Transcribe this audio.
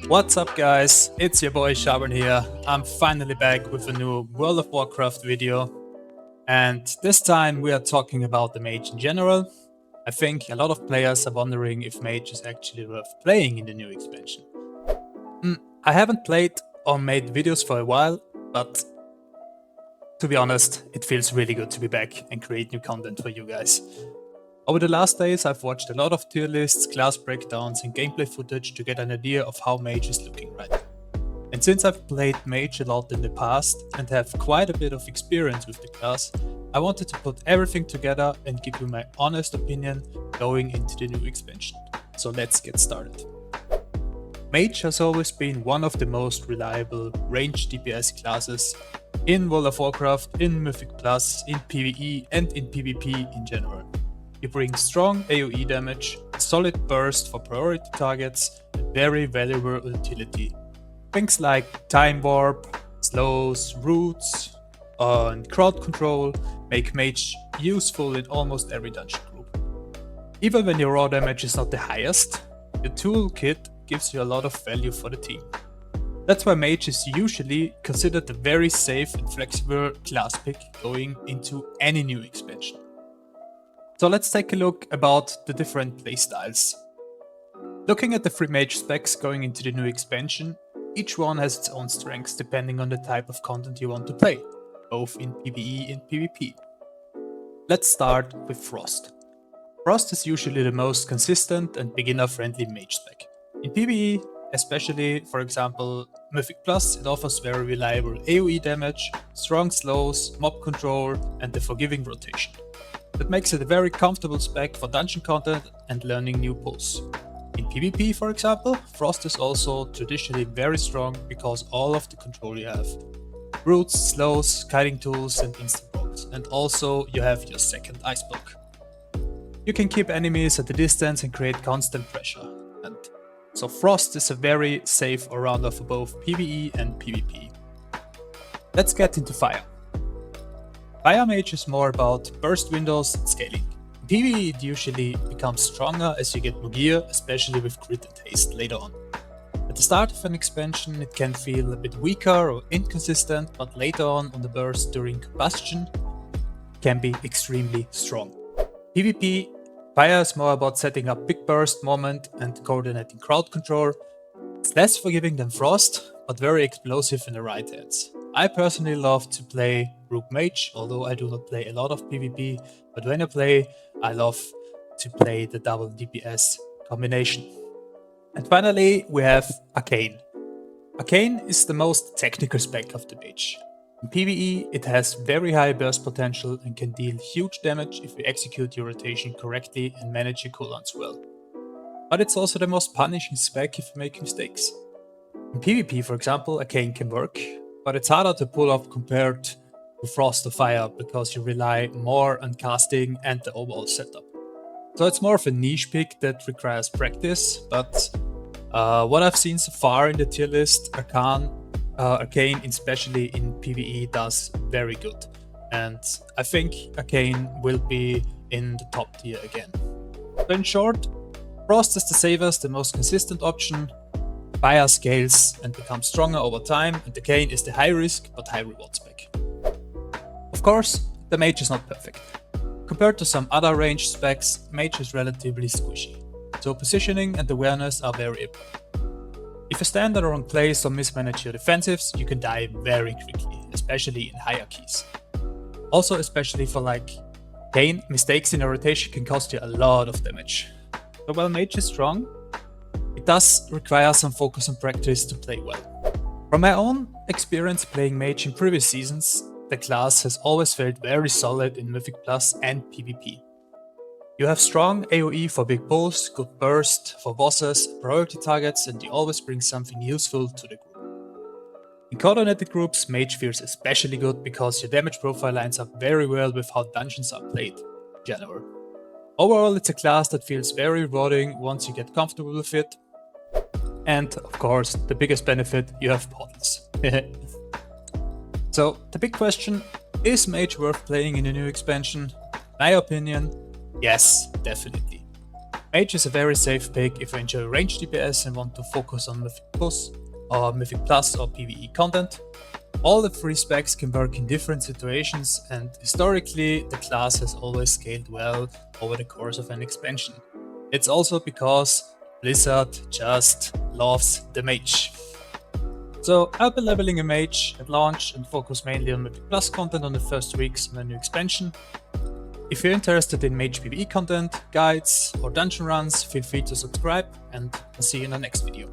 What's up guys, it's your boy Shaban here. I'm finally back with a new World of Warcraft video, and this time we are talking about the Mage in general. I think a lot of players are wondering if Mage is actually worth playing in the new expansion. I haven't played or made videos for a while, but to be honest, it feels really good to be back and create new content for you guys. Over the last days, I've watched a lot of tier lists, class breakdowns and gameplay footage to get an idea of how Mage is looking right now. And since I've played Mage a lot in the past and have quite a bit of experience with the class, I wanted to put everything together and give you my honest opinion going into the new expansion. So let's get started. Mage has always been one of the most reliable ranged DPS classes in World of Warcraft, in Mythic Plus, in PvE and in PvP in general. You bring strong AoE damage, a solid burst for priority targets, and very valuable utility. Things like Time Warp, slows, roots, and crowd control make Mage useful in almost every dungeon group. Even when your raw damage is not the highest, your toolkit gives you a lot of value for the team. That's why Mage is usually considered a very safe and flexible class pick going into any new expansion. So let's take a look about the different playstyles. Looking at the 3 Mage specs going into the new expansion, each one has its own strengths depending on the type of content you want to play, both in PvE and PvP. Let's start with Frost. Frost is usually the most consistent and beginner-friendly Mage spec. In PvE, especially for example Mythic Plus, it offers very reliable AoE damage, strong slows, mob control and the forgiving rotation. That makes it a very comfortable spec for dungeon content and learning new pulls. In PvP, for example, Frost is also traditionally very strong because all of the control you have. Roots, slows, kiting tools and instant blocks, and also you have your second ice block. You can keep enemies at a distance and create constant pressure, and so Frost is a very safe all-rounder for both PvE and PvP. Let's get into Fire. Fire Mage is more about burst windows and scaling. In PvE it usually becomes stronger as you get more gear, especially with crit and haste later on. At the start of an expansion it can feel a bit weaker or inconsistent, but later on the burst during combustion can be extremely strong. PvP, Fire is more about setting up big burst moment and coordinating crowd control. It's less forgiving than Frost, but very explosive in the right hands. I personally love to play Rook Mage, although I do not play a lot of PvP, but when I play, I love to play the double DPS combination. And finally, we have Arcane. Arcane is the most technical spec of the Mage. In PvE, it has very high burst potential and can deal huge damage if you execute your rotation correctly and manage your cooldowns well. But it's also the most punishing spec if you make mistakes. In PvP, for example, Arcane can work, but it's harder to pull off compared to Frost or Fire because you rely more on casting and the overall setup. So it's more of a niche pick that requires practice, but what I've seen so far in the tier list, Arcane, especially in PvE, does very good. And I think Arcane will be in the top tier again. So in short, Frost is the safest, the most consistent option. Fire scales and becomes stronger over time, and Arcane is the high risk but high reward spec. Of course, the Mage is not perfect. Compared to some other ranged specs, Mage is relatively squishy, so positioning and awareness are very important. If you stand in the wrong place or mismanage your defensives, you can die very quickly, especially in hierarchies. Also, especially for Arcane, mistakes in a rotation can cost you a lot of damage. So while Mage is strong, it does require some focus and practice to play well. From my own experience playing Mage in previous seasons, the class has always felt very solid in Mythic Plus and PvP. You have strong AoE for big pulls, good burst for bosses, priority targets, and you always bring something useful to the group. In coordinated groups, Mage feels especially good because your damage profile lines up very well with how dungeons are played in general. Overall, it's a class that feels very rewarding once you get comfortable with it. And of course, the biggest benefit, you have portals. So the big question, is Mage worth playing in the new expansion? My opinion, yes, definitely. Mage is a very safe pick if you enjoy range DPS and want to focus on Mythic Plus or PvE content. All the 3 specs can work in different situations, and historically the class has always scaled well over the course of an expansion. It's also because Blizzard just loves the Mage. So I'll be leveling a Mage at launch and focus mainly on Mythic Plus content on the first weeks of the new expansion. If you're interested in Mage PvE content, guides or dungeon runs, feel free to subscribe, and I'll see you in the next video.